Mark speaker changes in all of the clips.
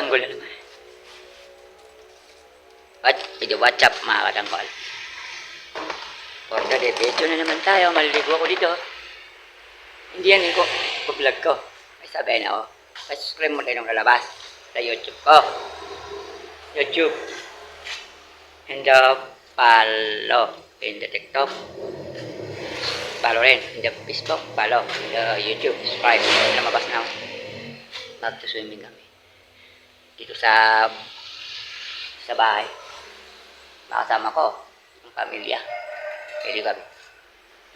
Speaker 1: Tanggol na naman. At video WhatsApp mga katanggol. For the day, video na naman tayo. Maliligo ako dito. Hindi yan ko vlog ko. May sabihin ako. Subscribe mo tayo nung lalabas sa YouTube ko. YouTube. And follow in the TikTok. Follow rin in the Facebook. Follow in the YouTube. Subscribe. Lumabas na ako. Back to swimming kami. Dito sa bahay. Makasama ko ang pamilya. Pwede kami.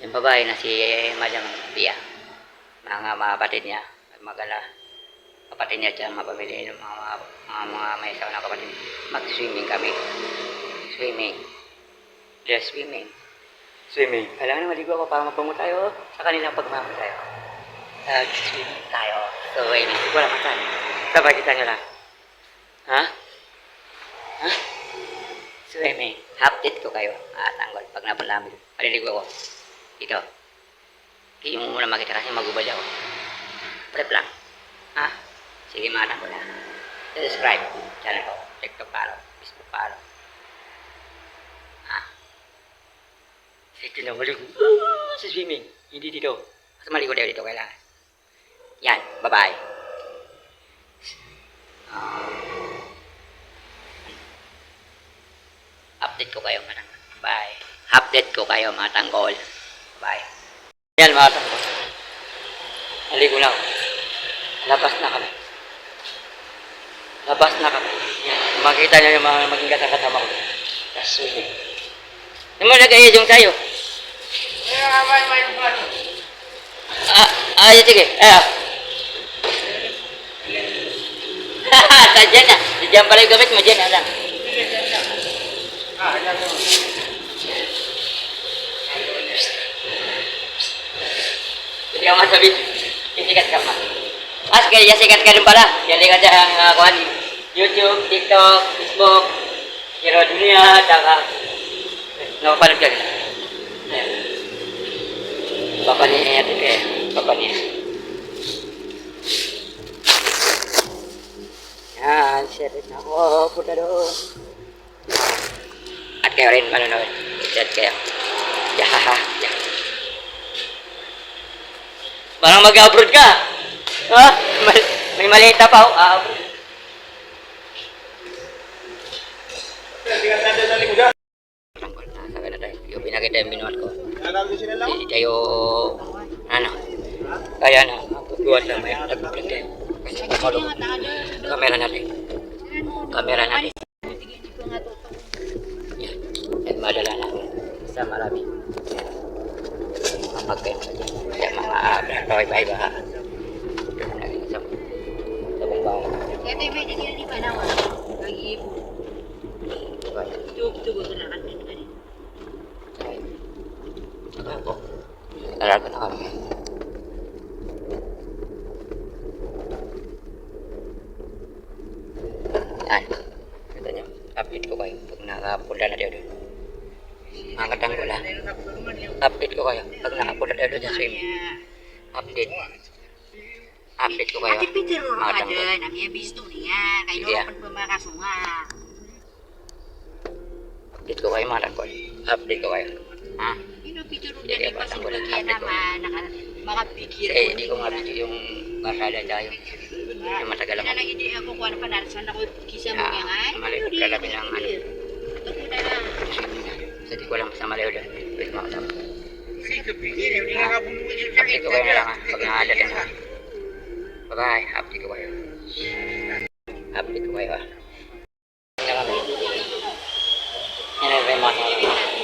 Speaker 1: Yung babae na si Madam Bia. Mga kapatid niya. Magala. Kapatid niya dyan. Mga pamilya. Mga may isaw na kapatid. Mag-swimming kami. Swimming. Just swimming. Swimming. Kailangan naman ligo ako para mabango tayo sa kanilang pagmamahal tayo. Swimming tayo. Swimming. Wala matan. Sabay kita nyo lang. Ha? Ha? Swimming. Update ko kayo. Tanggol. Pag napalamig. Paliligo ako. Ito. Hindi mo muna makita kasi magubad ako. Prep lang. Ha? Sige mga tanggol na. Subscribe. Channel ko. TikTok follow. Facebook follow. Ha? Ito na maligo. Sa swimming. Hindi dito. Mas maligo tayo dito kailangan. Yan. Bye-bye. Update ko kayo mga tanggol. Bye. Update ko kayo mga tanggol. Bye. Yan mga tanggol. Naligo na ako. Labas na kami. Labas na kami. Makita nyo yung mga maging kasama ko. That's swimming. Yung mga nag-ayos yung tayo. Sige. Sadyan na. Sadyan pala yung gamit mo dyan. Alam. Hindi ka masabit. Isikat ka pa. Kaya sikat ka rin pala. Yan ka dyan ang YouTube, TikTok, Facebook, Hero Dunia, saka napapanood ka rin. Papanihin natin kaya. Papanihin. Yan, share rin ako. Punta doon. At kayo rin manonood. Chat kayo. Yahaha. Parang mag-abroad ka. Ha? May malita pa. Abroad. Sabi na tayo. Yung pinakita yung binuhat ko. Hindi tayo kaya na buwan lang may nag-vlog tayo. Kasi kumalong kamera natin. Yan. At madala namin sa marami. Mamagkain sa dyan. Kaya mga bye ba? Sa buong bahay.
Speaker 2: Kaya tayo may naging di pa na wala. Nag-iipo. Tubo ko na kantin ka rin.
Speaker 1: Ako. Nalaga na kami. Yan. Ito nyo. Update ko kayo pag nakapunta na tayo doon. Mga katanggol ha. Update ko kayo pag nakapunta tayo doon sa swimming. Update. Update ko kayo.
Speaker 2: Ate Peter mo ka dyan. Ang iya bisto niya. Kayo naman pa makasunga.
Speaker 1: Update ko kayo mga katanggol. Update ko kayo. Ha?
Speaker 2: Ino Peter mo dyan. Ipasipag yan naman. Makapikir mo.
Speaker 1: Hindi ko nga video yung barada tayo. Yung matagal ako.
Speaker 2: Hindi hindi ako kung ano pa narasan ako kisa mo niya nga.
Speaker 1: Malipot ka labi ng ano.
Speaker 2: Ito ko na lang.
Speaker 1: Sa di ko lang sa malayo doon. Pwede makasama.
Speaker 2: Update
Speaker 1: Update ko kayo na lang ha. Pag nakadating ha. Bye-bye. Update ko kayo. Update ko kayo ha. Tingnan kami. Yan na rin mga kasama.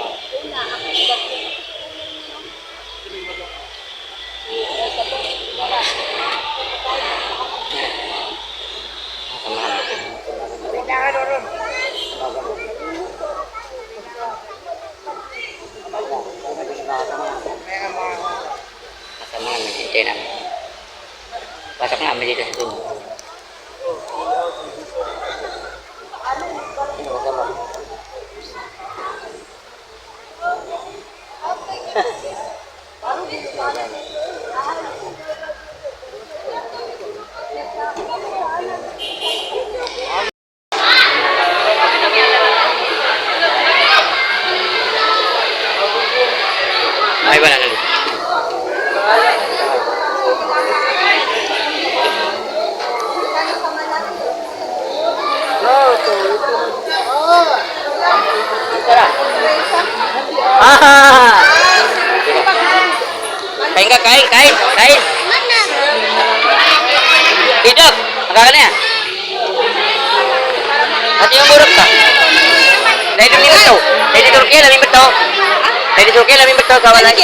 Speaker 1: Kasama namin, hintay namin. Pasok namin dito sa tubo. Ah! Kain ka, kain, kain, kain. Hidup, makan ya. At yung buruk ka. Dahil yung limit tau. Dahil di Turki, lamimit tau. Dahil di Turki, lamimit tau kawan lagi.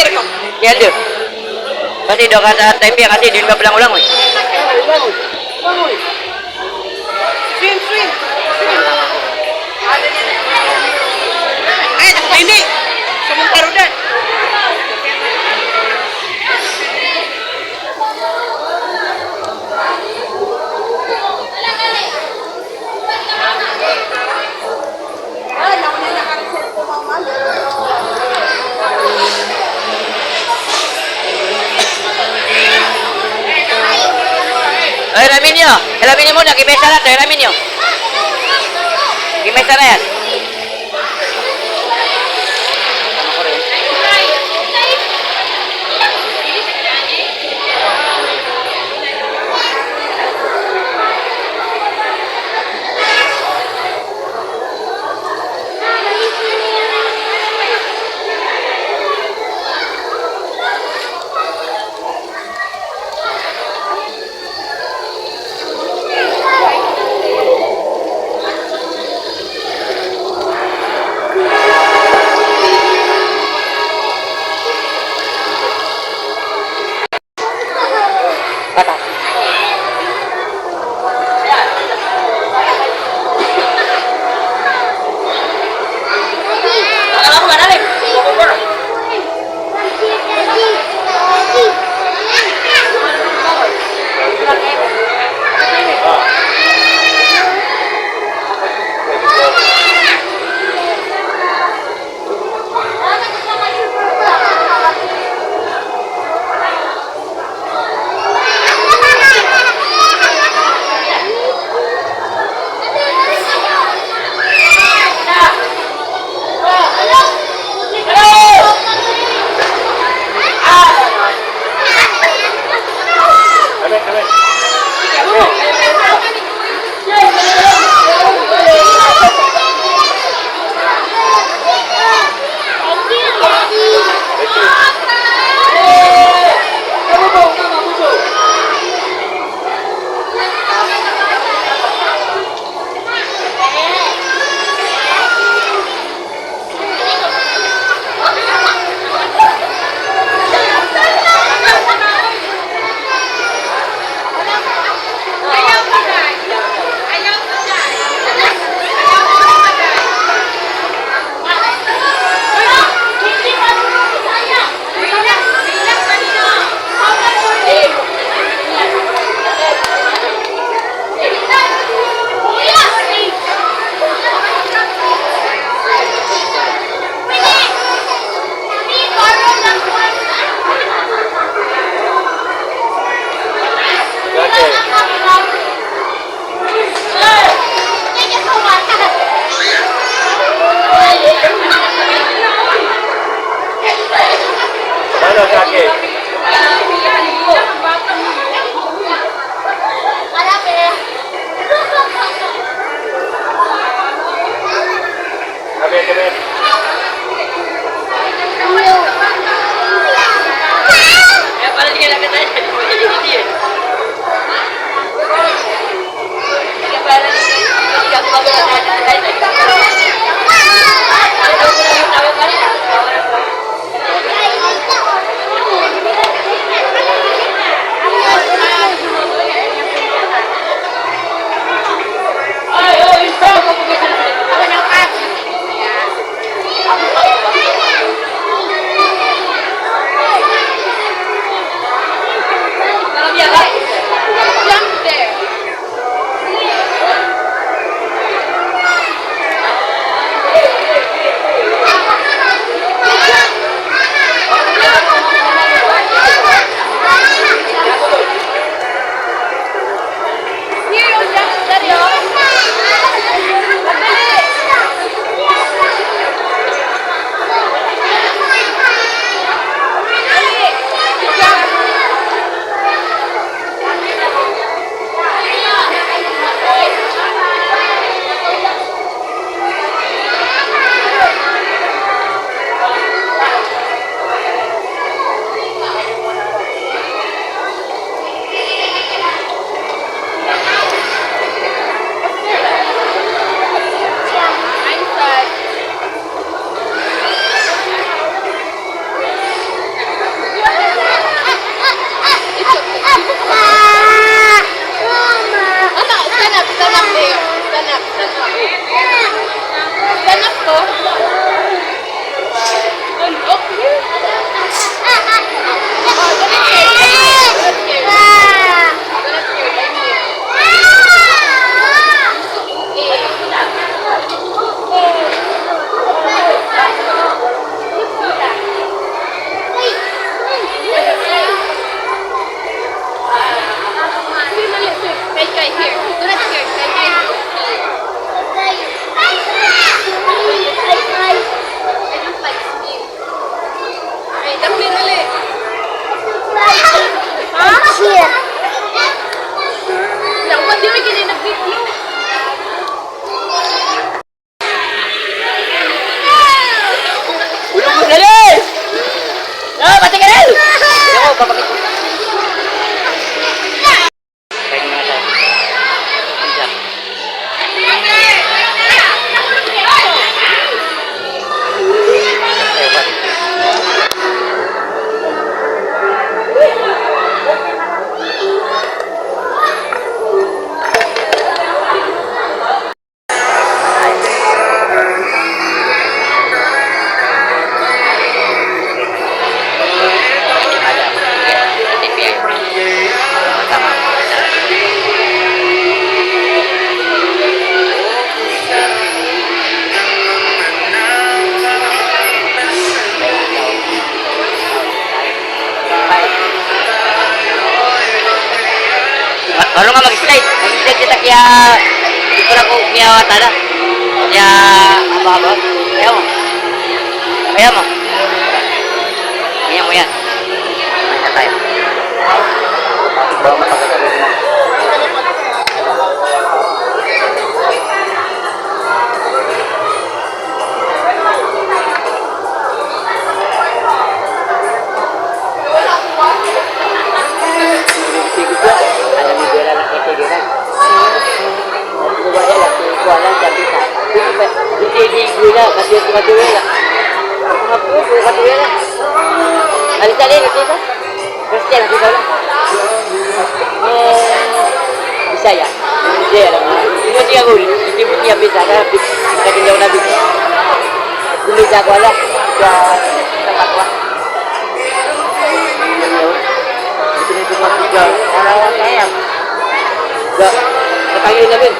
Speaker 1: Kaya dia. Kasi do kata tempe kasi din ka belang ulang, weh.
Speaker 2: Swim, swim. Ini. Semua karudan.
Speaker 1: Ramin nyo. Ramin nyo muna. Gimesa na ito. Ramin nyo. Gimesa na yan. Bata.
Speaker 3: Mana sakit? Ambil, ambil.
Speaker 1: kaya hindi ko na ko kiyawata na. Kaya, haba-haba. Kaya mo. Kaya mo. Kaya mo yan. Kaya tayo. Bawa mapagkakalit mo. Tigil ko. Alam mo, wala na kitigilan. Wala lang, walang sabi ka. Hindi gula, kasi ito matuwela. Mga po, matuwela. Alisa-alin, nakita? Christian, nakita lang. Bisaya. Bisaya lang. Hindi mo tiya guli. Hindi mo tiya bisa. Kasi daw na bisa. Dulu sa wala. Sa kapatwa. Ito nito mga tiga. Arawan kaya. Nakagin na rin.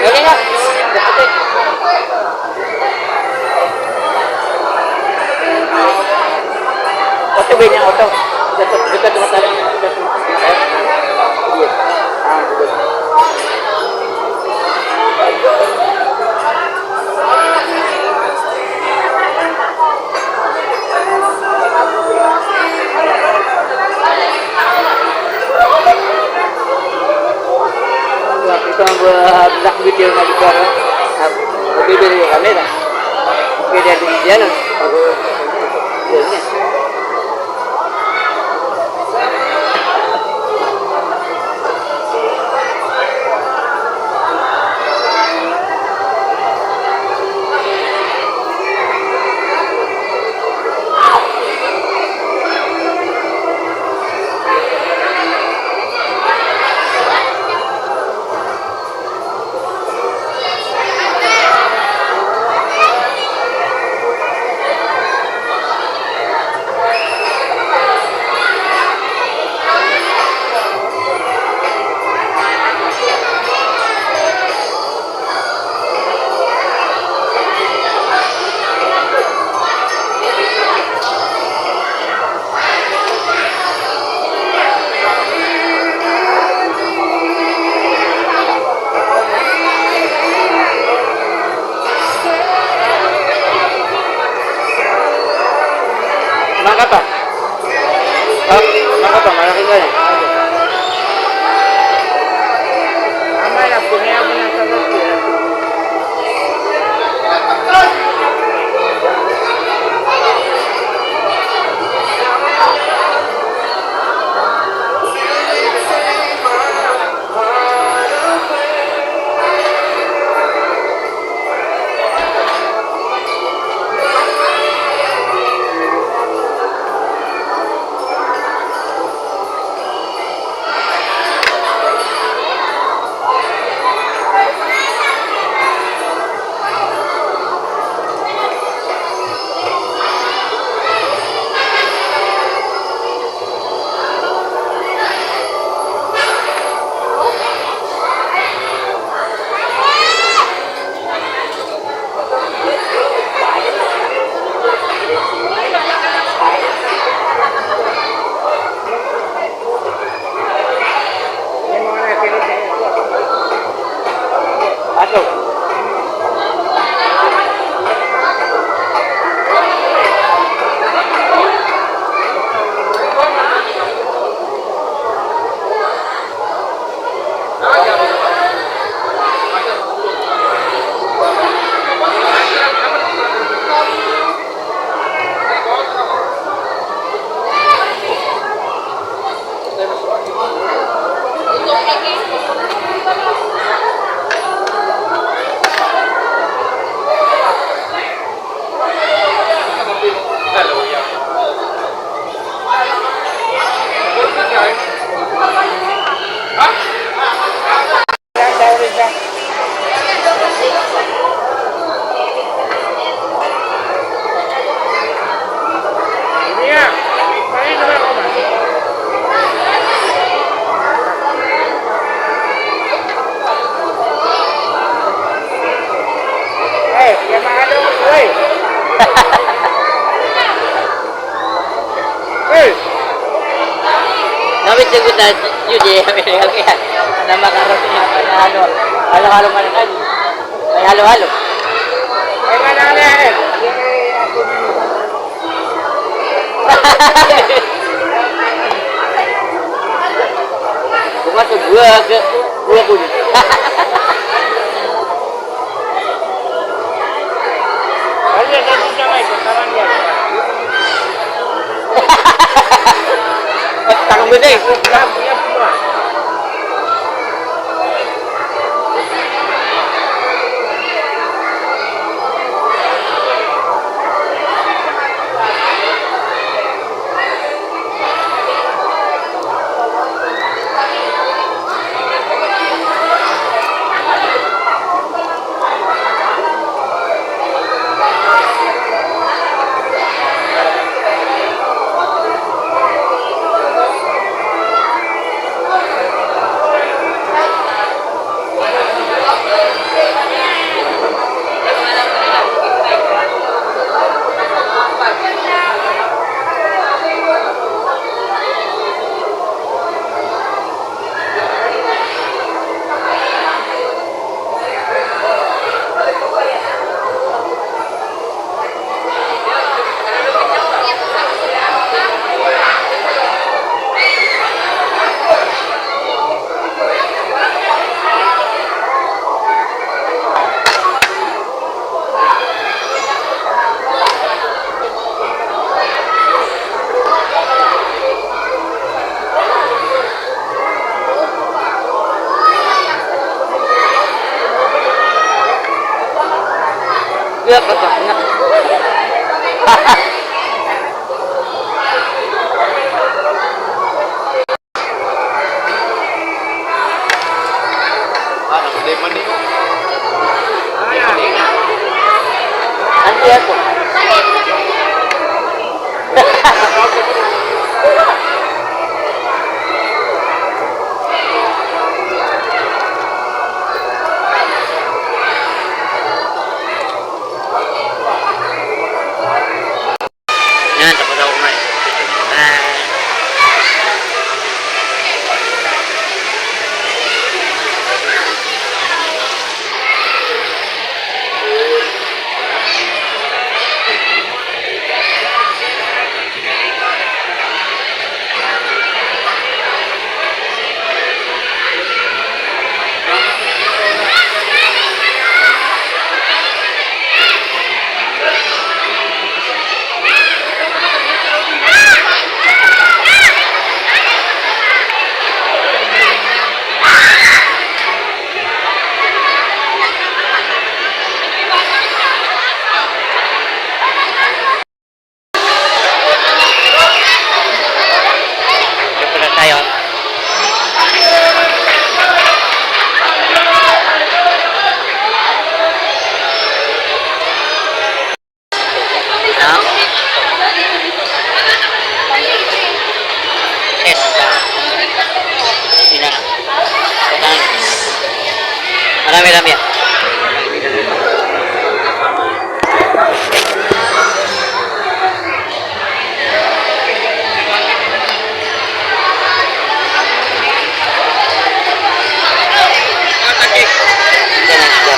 Speaker 1: Ngayon nga. Dapat eh. Oto ba niya? Oto. Ito tumatala. Yes. Good. Ito ang black video na dito. Bibili kami na. Pwede din dyan. Yan yan. Maka pa. Maka pa, malaki ka yan. Ama na, pumiya mo na sa loob. Kami sebut dah Judy, kami kaya. na makarating yung halo. Halo-halo malakan. May halo-halo.
Speaker 3: Ay, manali.
Speaker 1: Bukan tuh gua pun.
Speaker 3: Ayo, tadi jangan ikut saran dia.
Speaker 1: Tangan gede.
Speaker 3: Punya semua.
Speaker 1: Iya, kotornya. Nanti aku. Yan, tapos ako kumain. Ito na tayo. Now, set down. Sina. Marami-rami yan. Yan ang isda.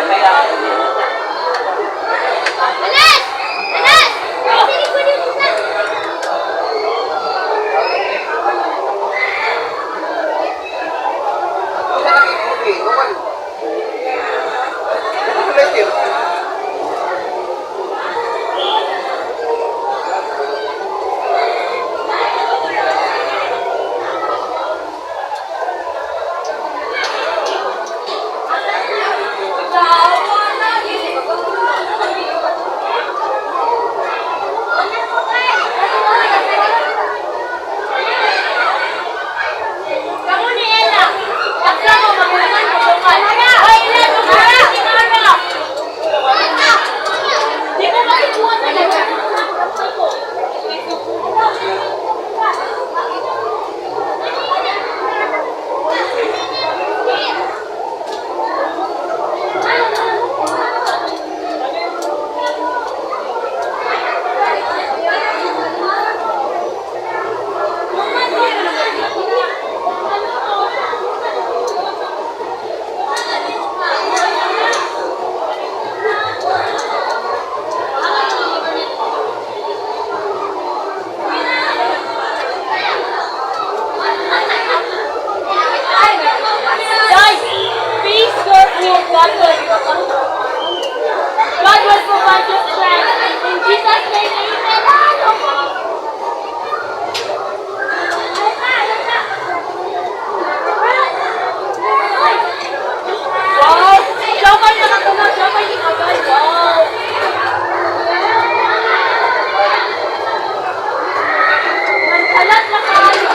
Speaker 2: Alas! Alas! Sige, pwede mo na. Kamu ni Ella. Taksa mo magulan mo bukan. Hoy, Ella, tumara. Tumara. Di mo makikuha talaga. Guys, please go through God will provide your strength. In Jesus' name, amen. Wow! Sabay na ako na, sabay ni Agay. Wow! Mansalat na kayo.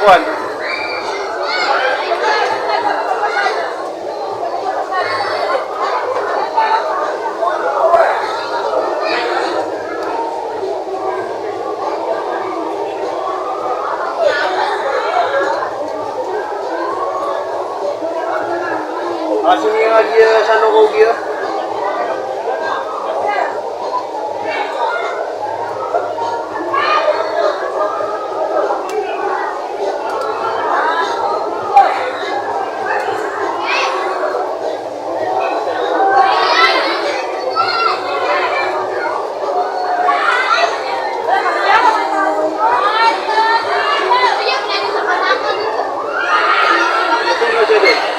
Speaker 3: kuan. Asin nga dia sa loko dia. Tingnan siya din.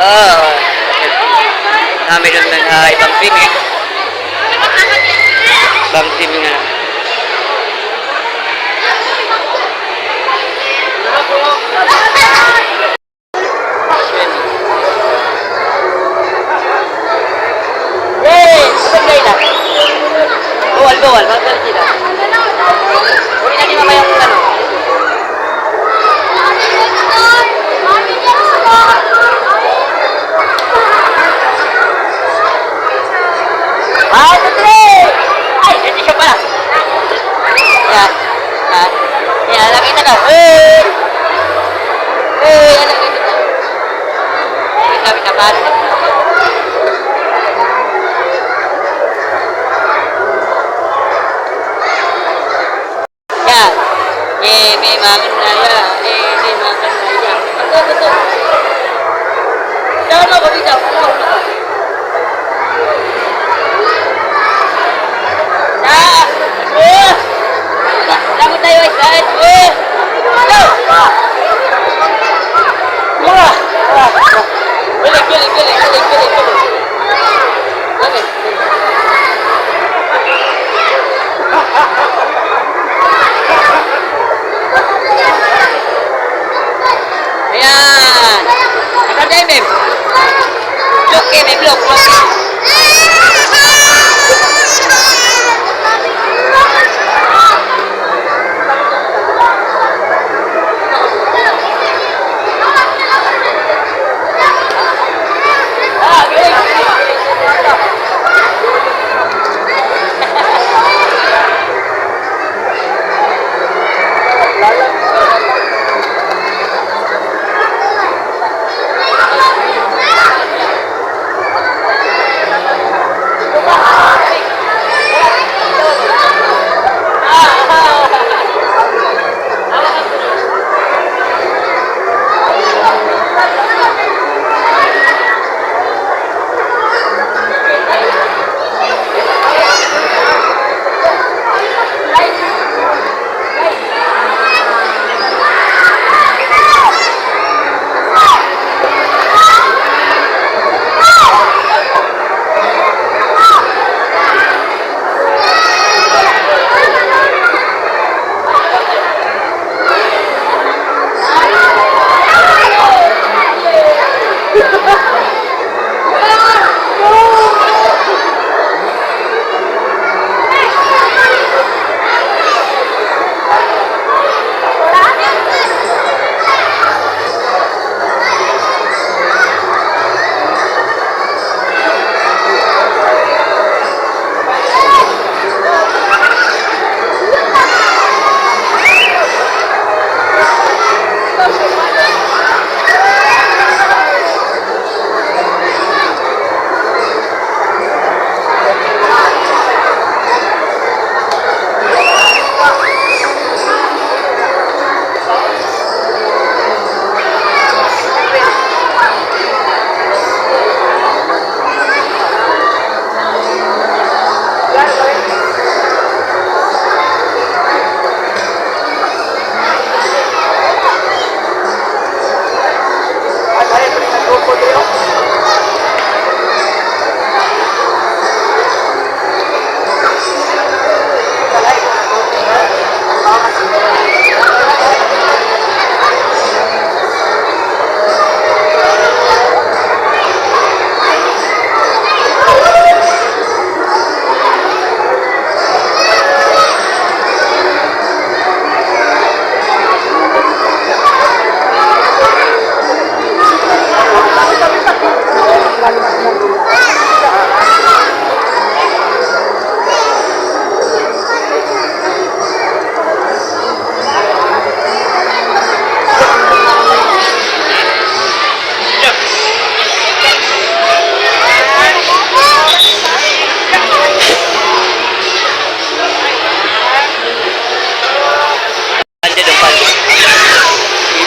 Speaker 1: Oh, kami doon na ibang swimming. Ibang swimming na lang. Yay! Kapag kayo na. Bawal. Bakal sila. Huwag na di mamaya kung ano. Ah, three! Ay, hindi siya pala. Yan. Yan, nakita ka. Hey! Hey, yan nakita ka. Sabi na paano. Yan. May makan na yan. May makan na yan. Betul. Jangan mau bisa. Lama tayo guys. Boleh. Oke. Ayan. Apa tayo, Bim? Blok.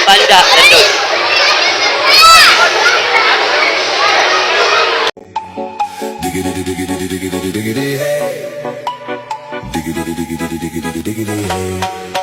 Speaker 1: Panda, nandun.
Speaker 4: Diggity, hey. Diggity, hey.